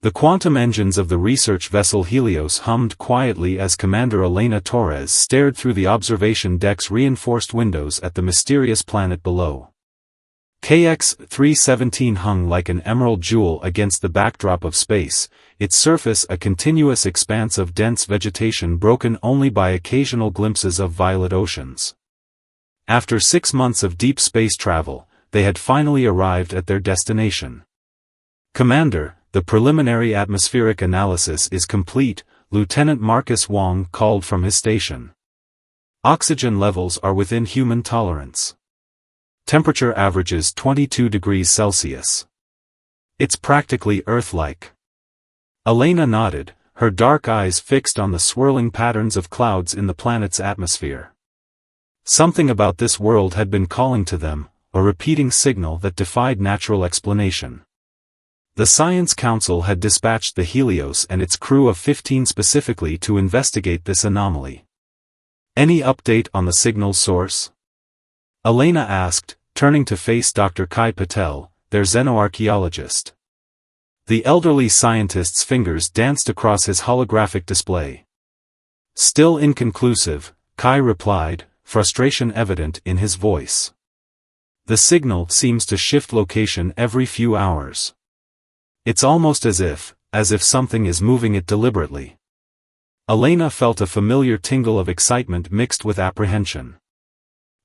The quantum engines of the research vessel Helios hummed quietly as Commander Elena Torres stared through the observation deck's reinforced windows at the mysterious planet below. KX-317 hung like an emerald jewel against the backdrop of space, its surface a continuous expanse of dense vegetation broken only by occasional glimpses of violet oceans. After 6 months of deep space travel, they had finally arrived at their destination. "Commander, the preliminary atmospheric analysis is complete," Lieutenant Marcus Wong called from his station. "Oxygen levels are within human tolerance. Temperature averages 22 degrees Celsius. It's practically Earth-like." Elena nodded, her dark eyes fixed on the swirling patterns of clouds in the planet's atmosphere. Something about this world had been calling to them, a repeating signal that defied natural explanation. The Science Council had dispatched the Helios and its crew of 15 specifically to investigate this anomaly. "Any update on the signal's source?" Elena asked, turning to face Dr. Kai Patel, their xenoarchaeologist. The elderly scientist's fingers danced across his holographic display. "Still inconclusive," Kai replied, frustration evident in his voice. "The signal seems to shift location every few hours. It's almost as if something is moving it deliberately." Elena felt a familiar tingle of excitement mixed with apprehension.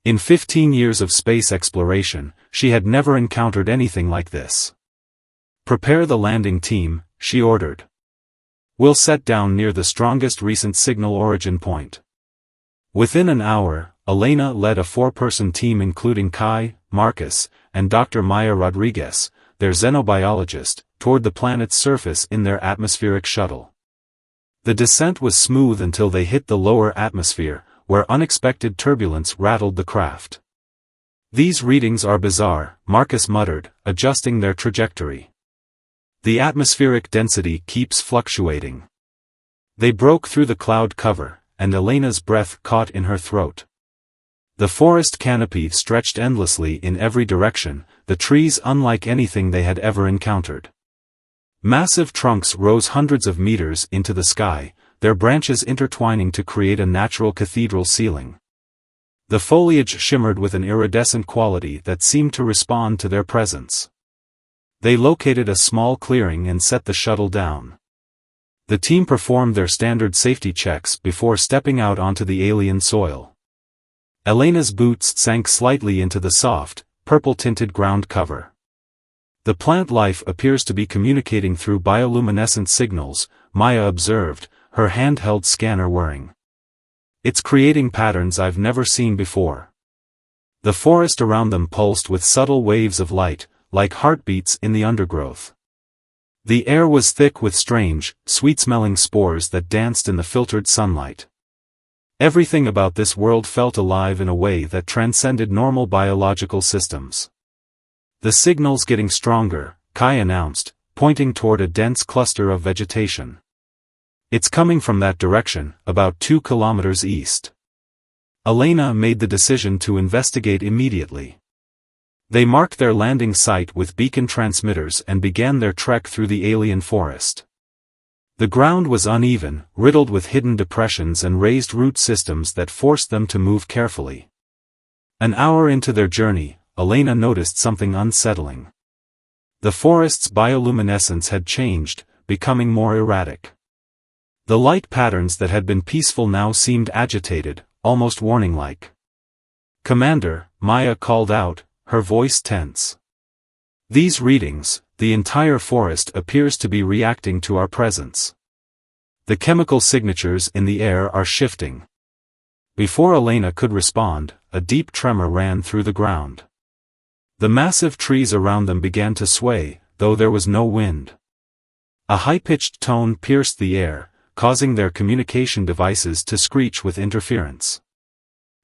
In 15 years of space exploration, she had never encountered anything like this. "Prepare the landing team," she ordered. "We'll set down near the strongest recent signal origin point." Within an hour, Elena led a 4-person team including Kai, Marcus, and Dr. Maya Rodriguez, their xenobiologist, toward the planet's surface in their atmospheric shuttle. The descent was smooth until they hit the lower atmosphere, where unexpected turbulence rattled the craft. "These readings are bizarre," Marcus muttered, adjusting their trajectory. "The atmospheric density keeps fluctuating." They broke through the cloud cover, and Elena's breath caught in her throat. The forest canopy stretched endlessly in every direction, the trees unlike anything they had ever encountered. Massive trunks rose hundreds of meters into the sky, their branches intertwining to create a natural cathedral ceiling. The foliage shimmered with an iridescent quality that seemed to respond to their presence. They located a small clearing and set the shuttle down. The team performed their standard safety checks before stepping out onto the alien soil. Elena's boots sank slightly into the soft, purple-tinted ground cover. "The plant life appears to be communicating through bioluminescent signals," Maya observed, her handheld scanner whirring. "It's creating patterns I've never seen before." The forest around them pulsed with subtle waves of light, like heartbeats in the undergrowth. The air was thick with strange, sweet-smelling spores that danced in the filtered sunlight. Everything about this world felt alive in a way that transcended normal biological systems. "The signal's getting stronger," Kai announced, pointing toward a dense cluster of vegetation. "It's coming from that direction, about 2 kilometers east." Elena made the decision to investigate immediately. They marked their landing site with beacon transmitters and began their trek through the alien forest. The ground was uneven, riddled with hidden depressions and raised root systems that forced them to move carefully. An hour into their journey, Elena noticed something unsettling. The forest's bioluminescence had changed, becoming more erratic. The light patterns that had been peaceful now seemed agitated, almost warning-like. "Commander," Maya called out, her voice tense. "These readings, the entire forest appears to be reacting to our presence. The chemical signatures in the air are shifting." Before Elena could respond, a deep tremor ran through the ground. The massive trees around them began to sway, though there was no wind. A high-pitched tone pierced the air, causing their communication devices to screech with interference.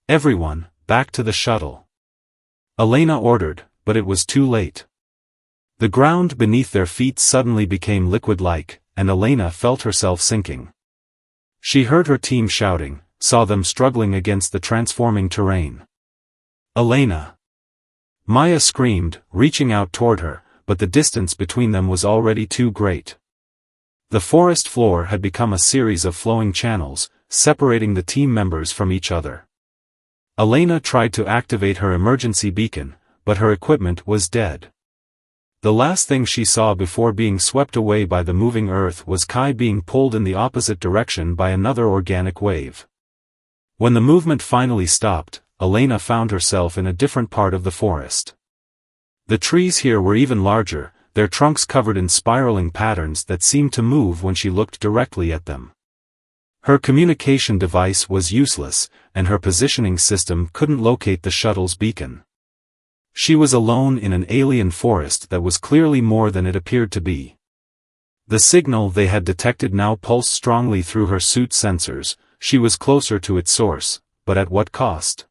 "Everyone, back to the shuttle," Elena ordered, but it was too late. The ground beneath their feet suddenly became liquid-like, and Elena felt herself sinking. She heard her team shouting, saw them struggling against the transforming terrain. "Elena!" Maya screamed, reaching out toward her, but the distance between them was already too great. The forest floor had become a series of flowing channels, separating the team members from each other. Elena tried to activate her emergency beacon, but her equipment was dead. The last thing she saw before being swept away by the moving earth was Kai being pulled in the opposite direction by another organic wave. When the movement finally stopped, Elena found herself in a different part of the forest. The trees here were even larger, their trunks covered in spiraling patterns that seemed to move when she looked directly at them. Her communication device was useless, and her positioning system couldn't locate the shuttle's beacon. She was alone in an alien forest that was clearly more than it appeared to be. The signal they had detected now pulsed strongly through her suit's sensors. She was closer to its source, but at what cost?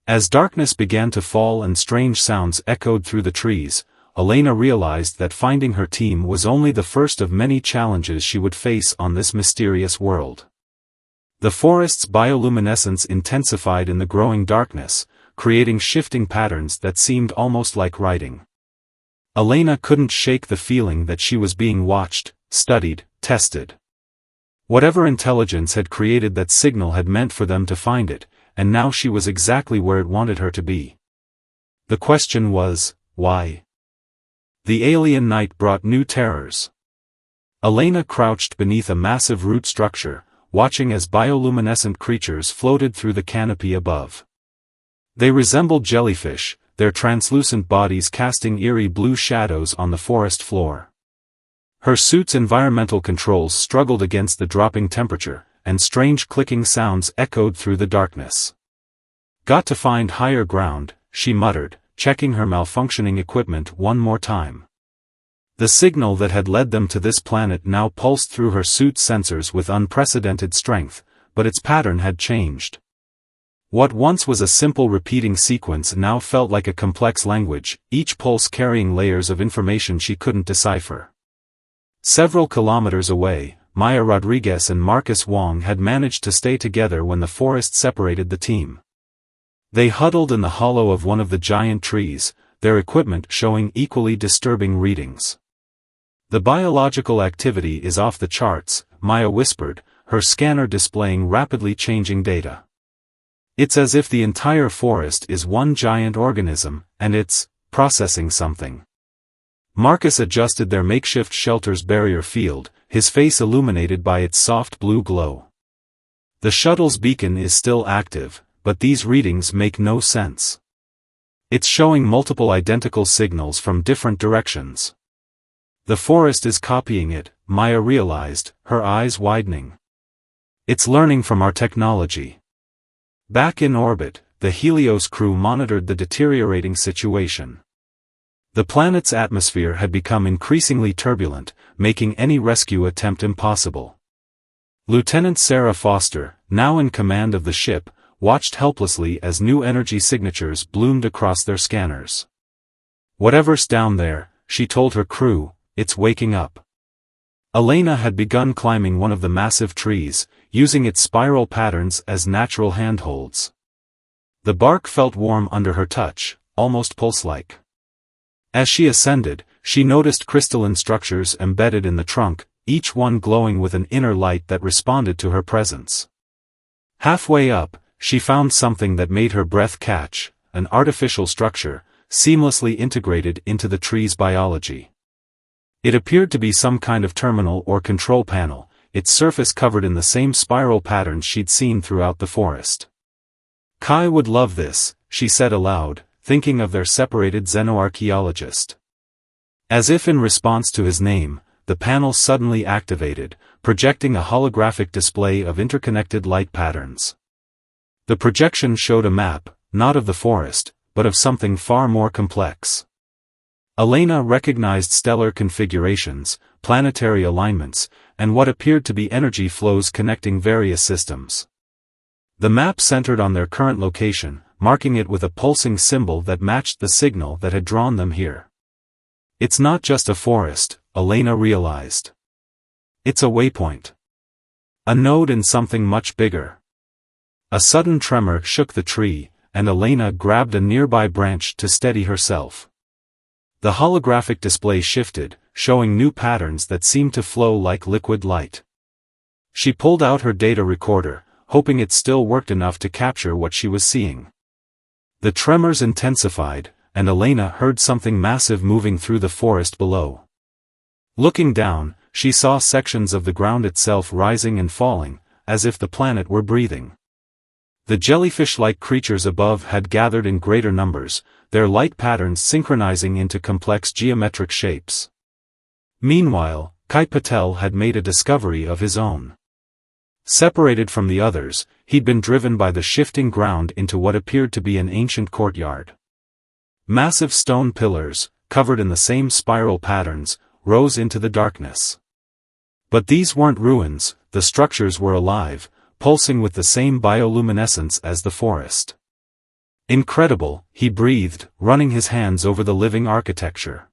As darkness began to fall and strange sounds echoed through the trees, Elena realized that finding her team was only the first of many challenges she would face on this mysterious world. The forest's bioluminescence intensified in the growing darkness, creating shifting patterns that seemed almost like writing. Elena couldn't shake the feeling that she was being watched, studied, tested. Whatever intelligence had created that signal had meant for them to find it, and now she was exactly where it wanted her to be. The question was, why? The alien night brought new terrors. Elena crouched beneath a massive root structure, watching as bioluminescent creatures floated through the canopy above. They resembled jellyfish, their translucent bodies casting eerie blue shadows on the forest floor. Her suit's environmental controls struggled against the dropping temperature, and strange clicking sounds echoed through the darkness. "Got to find higher ground," she muttered, checking her malfunctioning equipment one more time. The signal that had led them to this planet now pulsed through her suit's sensors with unprecedented strength, but its pattern had changed. What once was a simple repeating sequence now felt like a complex language, each pulse carrying layers of information she couldn't decipher. Several kilometers away, Maya Rodriguez and Marcus Wong had managed to stay together when the forest separated the team. They huddled in the hollow of one of the giant trees, their equipment showing equally disturbing readings. "The biological activity is off the charts," Maya whispered, her scanner displaying rapidly changing data. "It's as if the entire forest is one giant organism, and it's processing something." Marcus adjusted their makeshift shelter's barrier field, his face illuminated by its soft blue glow. "The shuttle's beacon is still active, but these readings make no sense. It's showing multiple identical signals from different directions." "The forest is copying it," Maya realized, her eyes widening. "It's learning from our technology." Back in orbit, the Helios crew monitored the deteriorating situation. The planet's atmosphere had become increasingly turbulent, making any rescue attempt impossible. Lieutenant Sarah Foster, now in command of the ship, watched helplessly as new energy signatures bloomed across their scanners. "Whatever's down there," she told her crew, "it's waking up." Elena had begun climbing one of the massive trees, using its spiral patterns as natural handholds. The bark felt warm under her touch, almost pulse-like. As she ascended, she noticed crystalline structures embedded in the trunk, each one glowing with an inner light that responded to her presence. Halfway up, she found something that made her breath catch, an artificial structure, seamlessly integrated into the tree's biology. It appeared to be some kind of terminal or control panel, its surface covered in the same spiral patterns she'd seen throughout the forest. "Kai would love this," she said aloud, thinking of their separated xenoarchaeologist. As if in response to his name, the panel suddenly activated, projecting a holographic display of interconnected light patterns. The projection showed a map, not of the forest, but of something far more complex. Elena recognized stellar configurations, planetary alignments, and what appeared to be energy flows connecting various systems. The map centered on their current location, marking it with a pulsing symbol that matched the signal that had drawn them here. "It's not just a forest," Elena realized. "It's a waypoint. A node in something much bigger." A sudden tremor shook the tree, and Elena grabbed a nearby branch to steady herself. The holographic display shifted, showing new patterns that seemed to flow like liquid light. She pulled out her data recorder, hoping it still worked enough to capture what she was seeing. The tremors intensified, and Elena heard something massive moving through the forest below. Looking down, she saw sections of the ground itself rising and falling, as if the planet were breathing. The jellyfish-like creatures above had gathered in greater numbers, their light patterns synchronizing into complex geometric shapes. Meanwhile, Kai Patel had made a discovery of his own. Separated from the others, he'd been driven by the shifting ground into what appeared to be an ancient courtyard. Massive stone pillars, covered in the same spiral patterns, rose into the darkness. But these weren't ruins, the structures were alive, pulsing with the same bioluminescence as the forest. Incredible, he breathed, running his hands over the living architecture.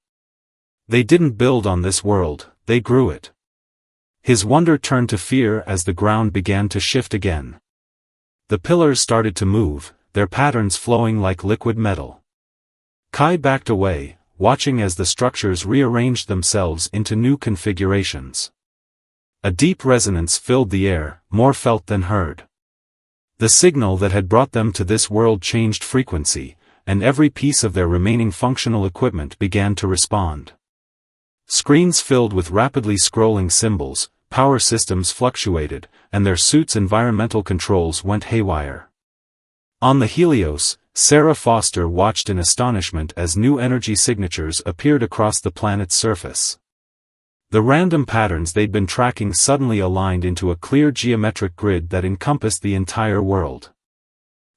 They didn't build on this world, they grew it. His wonder turned to fear as the ground began to shift again. The pillars started to move, their patterns flowing like liquid metal. Kai backed away, watching as the structures rearranged themselves into new configurations. A deep resonance filled the air, more felt than heard. The signal that had brought them to this world changed frequency, and every piece of their remaining functional equipment began to respond. Screens filled with rapidly scrolling symbols, power systems fluctuated, and their suits' environmental controls went haywire. On the Helios, Sarah Foster watched in astonishment as new energy signatures appeared across the planet's surface. The random patterns they'd been tracking suddenly aligned into a clear geometric grid that encompassed the entire world.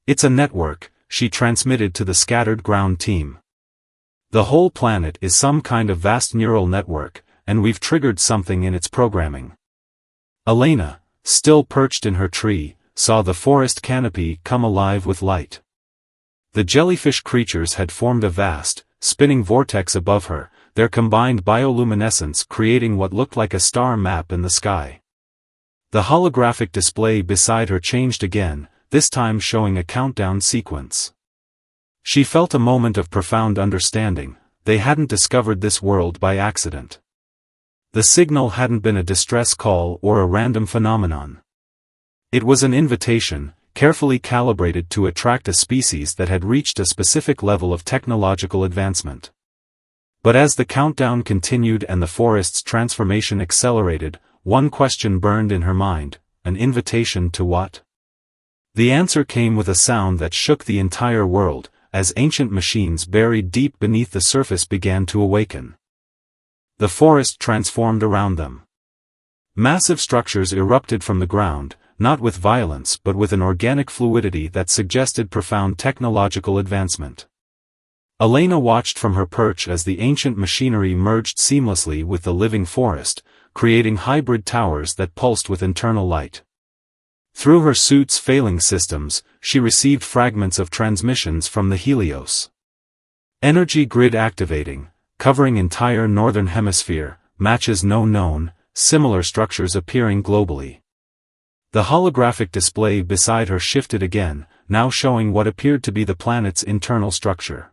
"It's a network," she transmitted to the scattered ground team. "The whole planet is some kind of vast neural network, and we've triggered something in its programming." Elena, still perched in her tree, saw the forest canopy come alive with light. The jellyfish creatures had formed a vast, spinning vortex above her, their combined bioluminescence creating what looked like a star map in the sky. The holographic display beside her changed again, this time showing a countdown sequence. She felt a moment of profound understanding. They hadn't discovered this world by accident. The signal hadn't been a distress call or a random phenomenon. It was an invitation, carefully calibrated to attract a species that had reached a specific level of technological advancement. But as the countdown continued and the forest's transformation accelerated, one question burned in her mind: an invitation to what? The answer came with a sound that shook the entire world, as ancient machines buried deep beneath the surface began to awaken. The forest transformed around them. Massive structures erupted from the ground, not with violence but with an organic fluidity that suggested profound technological advancement. Elena watched from her perch as the ancient machinery merged seamlessly with the living forest, creating hybrid towers that pulsed with internal light. Through her suit's failing systems, she received fragments of transmissions from the Helios. Energy grid activating, covering entire northern hemisphere, matches no known, similar structures appearing globally. The holographic display beside her shifted again, now showing what appeared to be the planet's internal structure.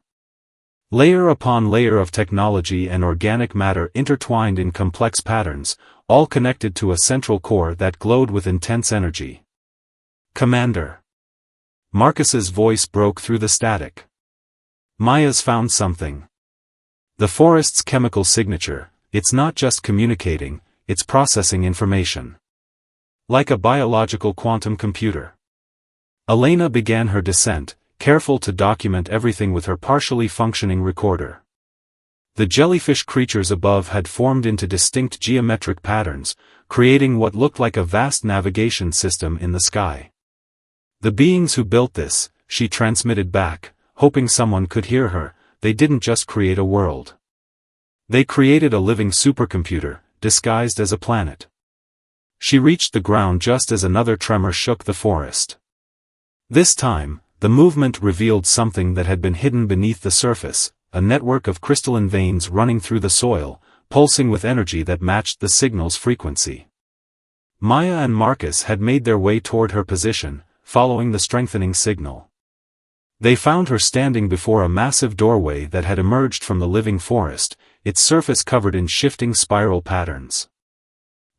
Layer upon layer of technology and organic matter intertwined in complex patterns, all connected to a central core that glowed with intense energy. "Commander." Marcus's voice broke through the static. "Maya's found something. The forest's chemical signature. It's not just communicating, it's processing information. Like a biological quantum computer." Elena began her descent, careful to document everything with her partially functioning recorder. The jellyfish creatures above had formed into distinct geometric patterns, creating what looked like a vast navigation system in the sky. "The beings who built this," she transmitted back, hoping someone could hear her, "they didn't just create a world. They created a living supercomputer, disguised as a planet." She reached the ground just as another tremor shook the forest. This time, the movement revealed something that had been hidden beneath the surface, a network of crystalline veins running through the soil, pulsing with energy that matched the signal's frequency. Maya and Marcus had made their way toward her position, following the strengthening signal. They found her standing before a massive doorway that had emerged from the living forest, its surface covered in shifting spiral patterns.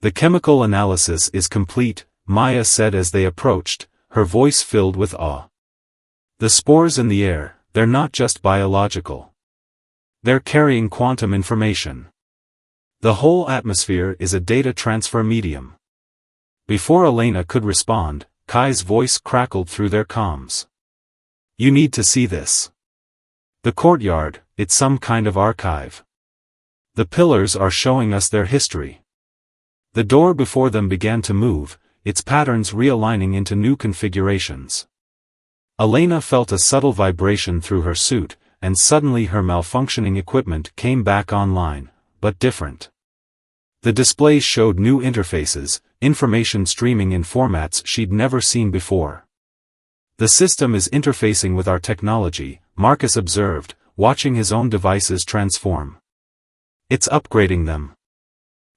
"The chemical analysis is complete," Maya said as they approached, her voice filled with awe. "The spores in the air, they're not just biological. They're carrying quantum information. The whole atmosphere is a data transfer medium." Before Elena could respond, Kai's voice crackled through their comms. "You need to see this. The courtyard, it's some kind of archive. The pillars are showing us their history." The door before them began to move, its patterns realigning into new configurations. Elena felt a subtle vibration through her suit, and suddenly her malfunctioning equipment came back online, but different. The displays showed new interfaces, information streaming in formats she'd never seen before. "The system is interfacing with our technology," Marcus observed, watching his own devices transform. "It's upgrading them."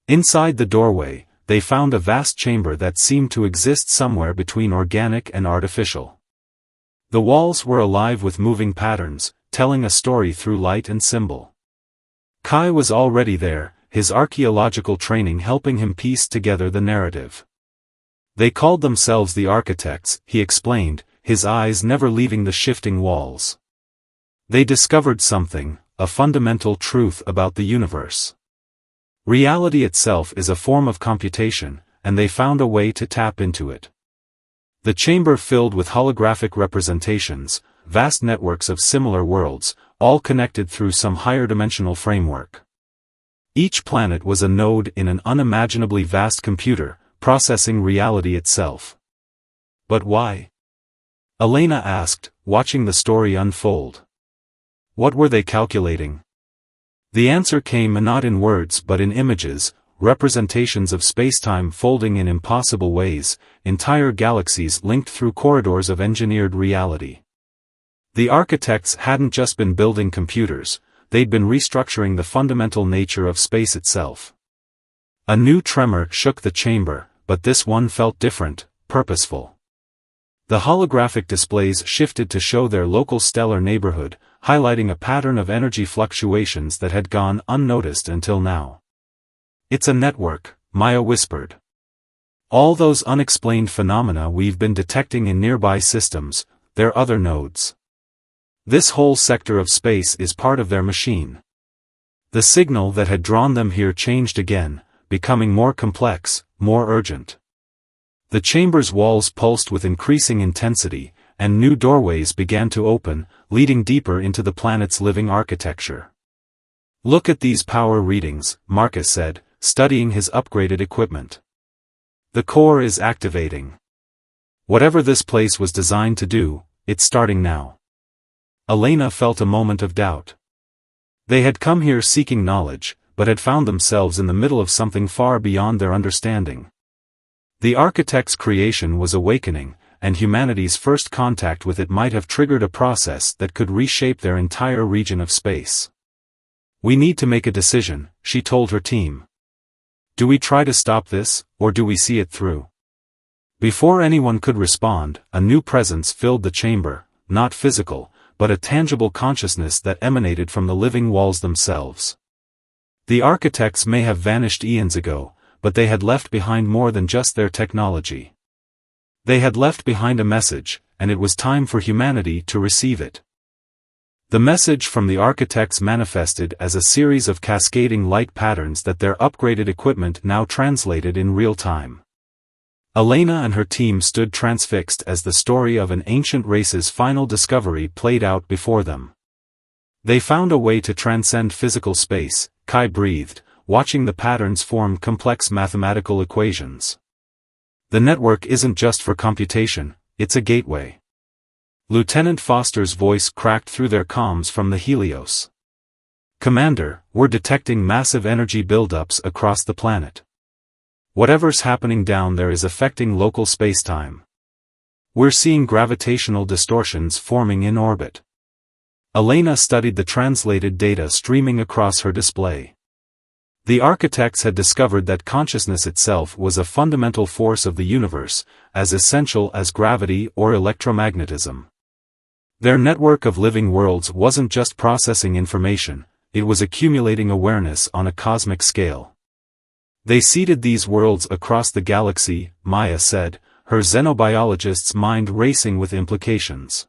Inside the doorway, they found a vast chamber that seemed to exist somewhere between organic and artificial. The walls were alive with moving patterns, telling a story through light and symbol. Kai was already there, his archaeological training helping him piece together the narrative. "They called themselves the architects," he explained, his eyes never leaving the shifting walls. "They discovered something, a fundamental truth about the universe. Reality itself is a form of computation, and they found a way to tap into it." The chamber filled with holographic representations, vast networks of similar worlds, all connected through some higher dimensional framework. Each planet was a node in an unimaginably vast computer, processing reality itself. "But why?" Elena asked, watching the story unfold. What were they calculating? The answer came not in words but in images, representations of spacetime folding in impossible ways, entire galaxies linked through corridors of engineered reality. The architects hadn't just been building computers, they'd been restructuring the fundamental nature of space itself. A new tremor shook the chamber, but this one felt different, purposeful. The holographic displays shifted to show their local stellar neighborhood, highlighting a pattern of energy fluctuations that had gone unnoticed until now. "It's a network," Maya whispered. "All those unexplained phenomena we've been detecting in nearby systems, they're other nodes. This whole sector of space is part of their machine." The signal that had drawn them here changed again, becoming more complex, more urgent. The chamber's walls pulsed with increasing intensity, and new doorways began to open, leading deeper into the planet's living architecture. "Look at these power readings," Marcus said, studying his upgraded equipment. "The core is activating. Whatever this place was designed to do, it's starting now." Elena felt a moment of doubt. They had come here seeking knowledge, but had found themselves in the middle of something far beyond their understanding. The architect's creation was awakening, and humanity's first contact with it might have triggered a process that could reshape their entire region of space. "We need to make a decision," she told her team. "Do we try to stop this, or do we see it through?" Before anyone could respond, a new presence filled the chamber, not physical, but a tangible consciousness that emanated from the living walls themselves. The architects may have vanished eons ago, but they had left behind more than just their technology. They had left behind a message, and it was time for humanity to receive it. The message from the architects manifested as a series of cascading light patterns that their upgraded equipment now translated in real time. Elena and her team stood transfixed as the story of an ancient race's final discovery played out before them. "They found a way to transcend physical space," Kai breathed, watching the patterns form complex mathematical equations. "The network isn't just for computation, it's a gateway." Lieutenant Foster's voice cracked through their comms from the Helios. "Commander, we're detecting massive energy buildups across the planet. Whatever's happening down there is affecting local spacetime. We're seeing gravitational distortions forming in orbit." Elena studied the translated data streaming across her display. The architects had discovered that consciousness itself was a fundamental force of the universe, as essential as gravity or electromagnetism. Their network of living worlds wasn't just processing information, it was accumulating awareness on a cosmic scale. They seeded these worlds across the galaxy, Maya said, her xenobiologist's mind racing with implications.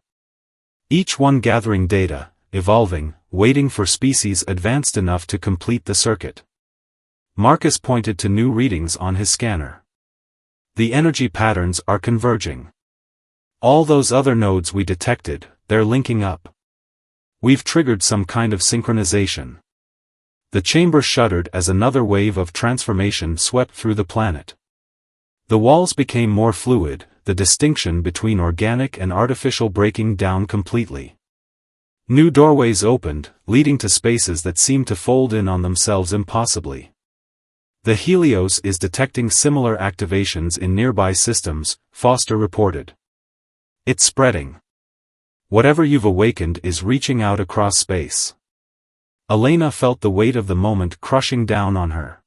Each one gathering data, evolving, waiting for species advanced enough to complete the circuit. Marcus pointed to new readings on his scanner. The energy patterns are converging. All those other nodes we detected, they're linking up. We've triggered some kind of synchronization. The chamber shuddered as another wave of transformation swept through the planet. The walls became more fluid, the distinction between organic and artificial breaking down completely. New doorways opened, leading to spaces that seemed to fold in on themselves impossibly. The Helios is detecting similar activations in nearby systems, Foster reported. It's spreading. Whatever you've awakened is reaching out across space. Elena felt the weight of the moment crushing down on her.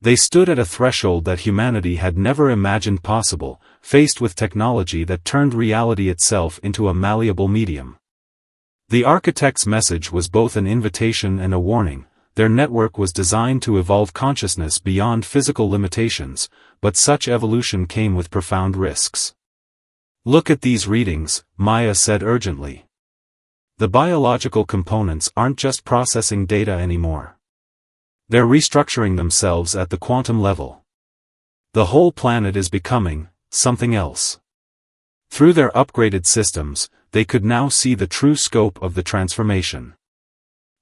They stood at a threshold that humanity had never imagined possible, faced with technology that turned reality itself into a malleable medium. The architect's message was both an invitation and a warning. Their network was designed to evolve consciousness beyond physical limitations, but such evolution came with profound risks. Look at these readings, Maya said urgently. The biological components aren't just processing data anymore. They're restructuring themselves at the quantum level. The whole planet is becoming something else. Through their upgraded systems, they could now see the true scope of the transformation.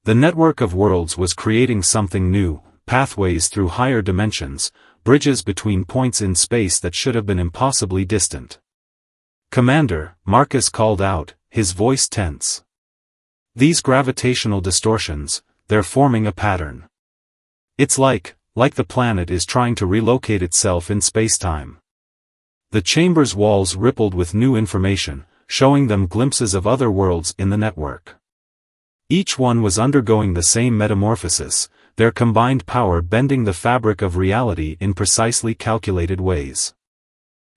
The network of worlds was creating something new, pathways through higher dimensions, bridges between points in space that should have been impossibly distant. Commander, Marcus called out, his voice tense. These gravitational distortions, they're forming a pattern. It's like the planet is trying to relocate itself in spacetime. The chamber's walls rippled with new information, showing them glimpses of other worlds in the network. Each one was undergoing the same metamorphosis, their combined power bending the fabric of reality in precisely calculated ways.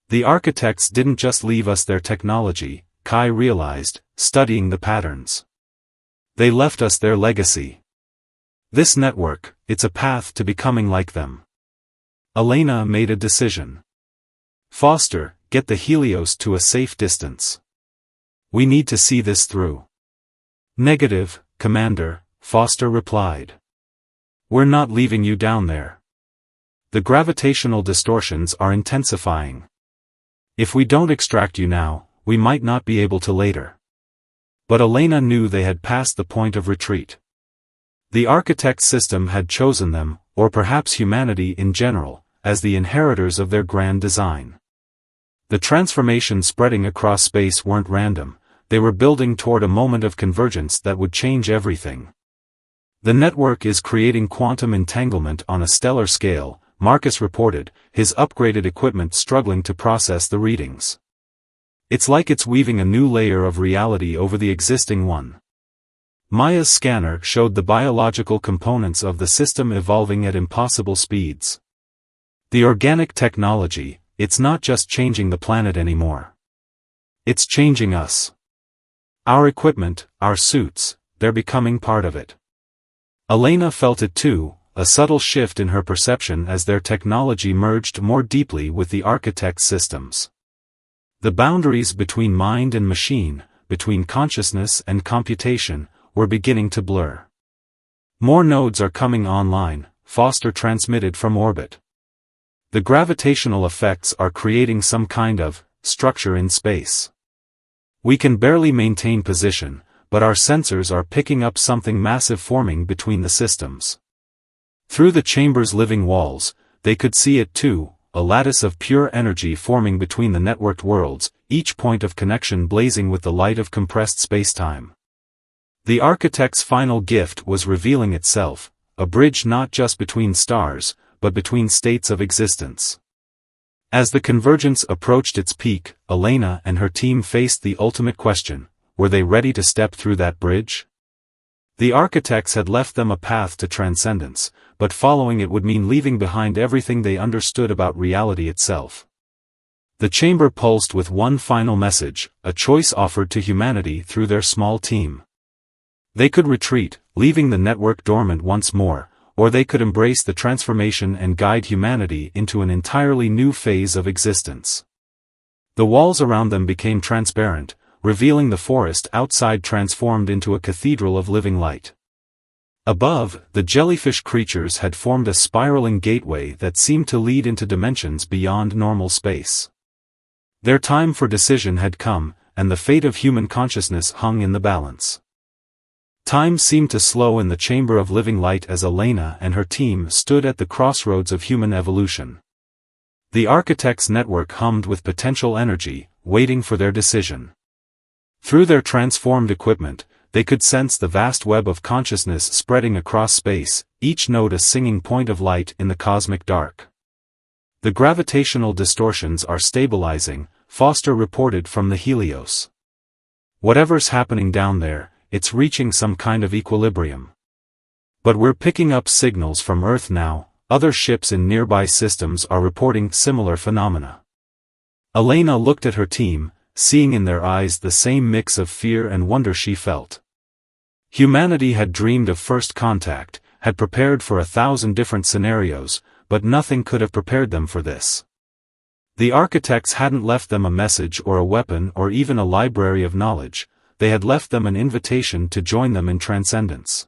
The architects didn't just leave us their technology, Kai realized, studying the patterns. They left us their legacy. This network, it's a path to becoming like them. Elena made a decision. Foster, get the Helios to a safe distance. We need to see this through. Negative, Commander, Foster replied. We're not leaving you down there. The gravitational distortions are intensifying. If we don't extract you now, we might not be able to later. But Elena knew they had passed the point of retreat. The architect's system had chosen them, or perhaps humanity in general, as the inheritors of their grand design. The transformations spreading across space weren't random, they were building toward a moment of convergence that would change everything. The network is creating quantum entanglement on a stellar scale, Marcus reported, his upgraded equipment struggling to process the readings. It's like it's weaving a new layer of reality over the existing one. Maya's scanner showed the biological components of the system evolving at impossible speeds. The organic technology, it's not just changing the planet anymore. It's changing us. Our equipment, our suits, they're becoming part of it. Elena felt it too, a subtle shift in her perception as their technology merged more deeply with the architect's systems. The boundaries between mind and machine, between consciousness and computation, were beginning to blur. More nodes are coming online, Foster transmitted from orbit. The gravitational effects are creating some kind of structure in space. We can barely maintain position, but our sensors are picking up something massive forming between the systems. Through the chamber's living walls, they could see it too, a lattice of pure energy forming between the networked worlds, each point of connection blazing with the light of compressed spacetime. The architect's final gift was revealing itself, a bridge not just between stars, but between states of existence. As the convergence approached its peak, Elena and her team faced the ultimate question: were they ready to step through that bridge? The architects had left them a path to transcendence, but following it would mean leaving behind everything they understood about reality itself. The chamber pulsed with one final message, a choice offered to humanity through their small team. They could retreat, leaving the network dormant once more, or they could embrace the transformation and guide humanity into an entirely new phase of existence. The walls around them became transparent, revealing the forest outside transformed into a cathedral of living light. Above, the jellyfish creatures had formed a spiraling gateway that seemed to lead into dimensions beyond normal space. Their time for decision had come, and the fate of human consciousness hung in the balance. Time seemed to slow in the chamber of living light as Elena and her team stood at the crossroads of human evolution. The architect's network hummed with potential energy, waiting for their decision. Through their transformed equipment, they could sense the vast web of consciousness spreading across space, each node a singing point of light in the cosmic dark. The gravitational distortions are stabilizing, Foster reported from the Helios. Whatever's happening down there, it's reaching some kind of equilibrium. But we're picking up signals from Earth now, other ships in nearby systems are reporting similar phenomena. Elena looked at her team, seeing in their eyes the same mix of fear and wonder she felt. Humanity had dreamed of first contact, had prepared for 1,000 different scenarios, but nothing could have prepared them for this. The architects hadn't left them a message or a weapon or even a library of knowledge, they had left them an invitation to join them in transcendence.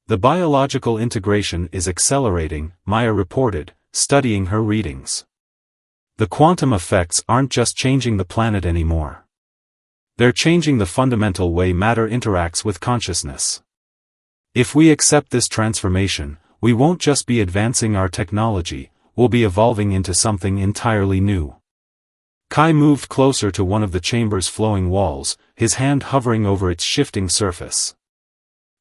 The biological integration is accelerating, Maya reported, studying her readings. The quantum effects aren't just changing the planet anymore. They're changing the fundamental way matter interacts with consciousness. If we accept this transformation, we won't just be advancing our technology, we'll be evolving into something entirely new. Kai moved closer to one of the chamber's flowing walls, his hand hovering over its shifting surface.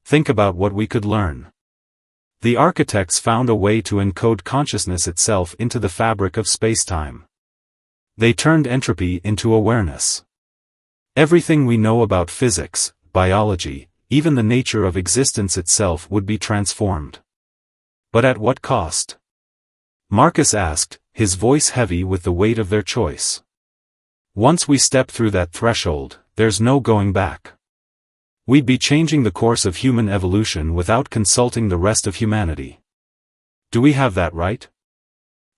Think about what we could learn. The architects found a way to encode consciousness itself into the fabric of spacetime. They turned entropy into awareness. Everything we know about physics, biology, even the nature of existence itself would be transformed. But at what cost? Marcus asked, his voice heavy with the weight of their choice. Once we step through that threshold, there's no going back. We'd be changing the course of human evolution without consulting the rest of humanity. Do we have that right?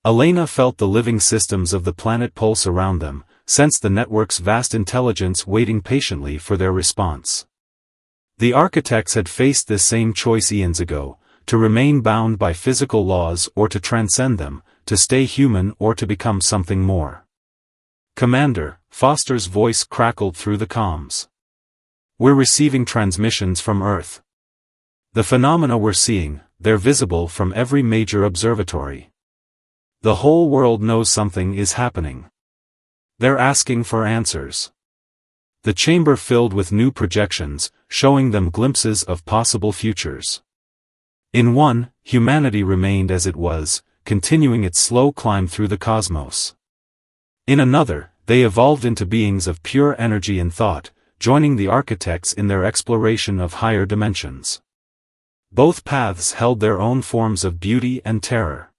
Elena felt the living systems of the planet pulse around them, sensed the network's vast intelligence waiting patiently for their response. The architects had faced this same choice eons ago, to remain bound by physical laws or to transcend them, to stay human or to become something more. Commander, Foster's voice crackled through the comms. We're receiving transmissions from Earth. The phenomena we're seeing, they're visible from every major observatory. The whole world knows something is happening. They're asking for answers. The chamber filled with new projections, showing them glimpses of possible futures. In one, humanity remained as it was, continuing its slow climb through the cosmos. In another, they evolved into beings of pure energy and thought, joining the architects in their exploration of higher dimensions. Both paths held their own forms of beauty and terror.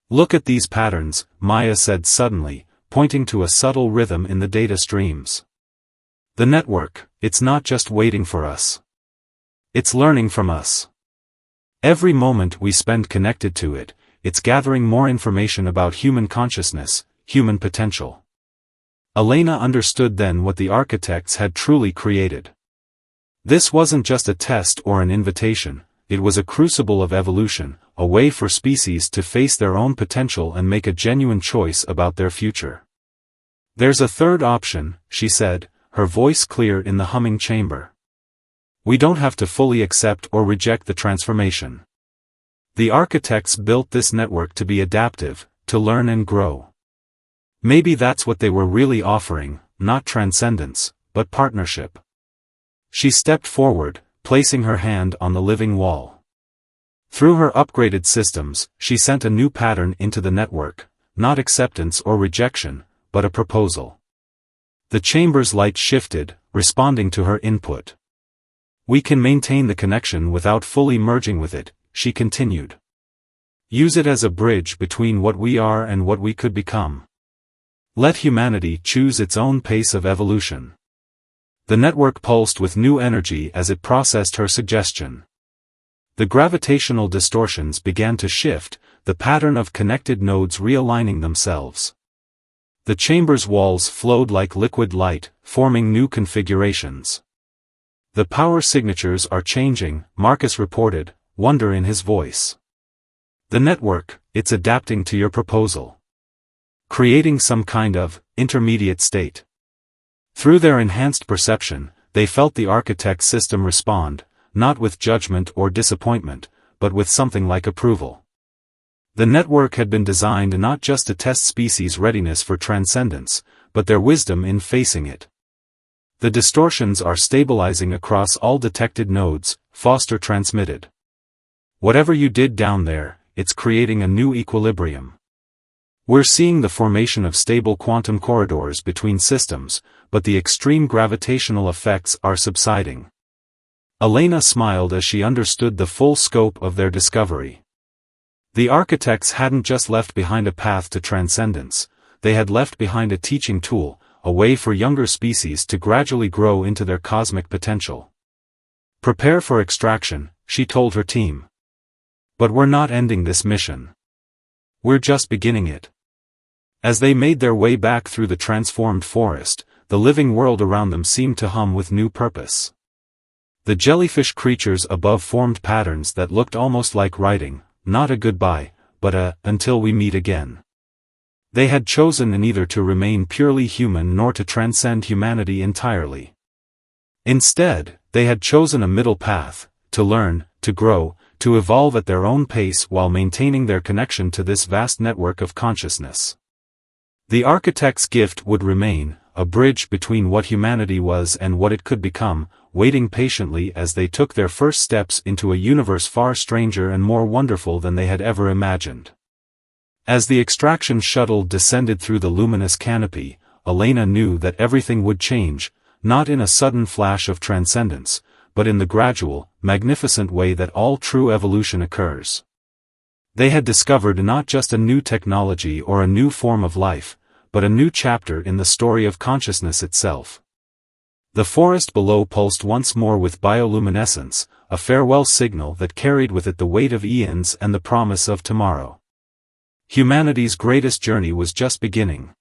Look at these patterns, Maya said suddenly, pointing to a subtle rhythm in the data streams. The network, it's not just waiting for us. It's learning from us. Every moment we spend connected to it, it's gathering more information about human consciousness, human potential. Elena understood then what the architects had truly created. This wasn't just a test or an invitation, it was a crucible of evolution, a way for species to face their own potential and make a genuine choice about their future. There's a third option, she said, her voice clear in the humming chamber. We don't have to fully accept or reject the transformation. The architects built this network to be adaptive, to learn and grow. Maybe that's what they were really offering, not transcendence, but partnership. She stepped forward, placing her hand on the living wall. Through her upgraded systems, she sent a new pattern into the network, not acceptance or rejection, but a proposal. The chamber's light shifted, responding to her input. We can maintain the connection without fully merging with it, she continued. Use it as a bridge between what we are and what we could become. Let humanity choose its own pace of evolution. The network pulsed with new energy as it processed her suggestion. The gravitational distortions began to shift, the pattern of connected nodes realigning themselves. The chamber's walls flowed like liquid light, forming new configurations. The power signatures are changing, Marcus reported, wonder in his voice. The network, it's adapting to your proposal. Creating some kind of intermediate state. Through their enhanced perception, they felt the architect's system respond, not with judgment or disappointment, but with something like approval. The network had been designed not just to test species' readiness for transcendence, but their wisdom in facing it. The distortions are stabilizing across all detected nodes, Foster transmitted. Whatever you did down there, it's creating a new equilibrium. We're seeing the formation of stable quantum corridors between systems, but the extreme gravitational effects are subsiding. Elena smiled as she understood the full scope of their discovery. The architects hadn't just left behind a path to transcendence, they had left behind a teaching tool, a way for younger species to gradually grow into their cosmic potential. Prepare for extraction, she told her team. But we're not ending this mission. We're just beginning it. As they made their way back through the transformed forest, the living world around them seemed to hum with new purpose. The jellyfish creatures above formed patterns that looked almost like writing, not a goodbye, but a, until we meet again. They had chosen neither to remain purely human nor to transcend humanity entirely. Instead, they had chosen a middle path, to learn, to grow, to evolve at their own pace while maintaining their connection to this vast network of consciousness. The architect's gift would remain, a bridge between what humanity was and what it could become, waiting patiently as they took their first steps into a universe far stranger and more wonderful than they had ever imagined. As the extraction shuttle descended through the luminous canopy, Elena knew that everything would change, not in a sudden flash of transcendence, but in the gradual, magnificent way that all true evolution occurs. They had discovered not just a new technology or a new form of life, but a new chapter in the story of consciousness itself. The forest below pulsed once more with bioluminescence, a farewell signal that carried with it the weight of eons and the promise of tomorrow. Humanity's greatest journey was just beginning.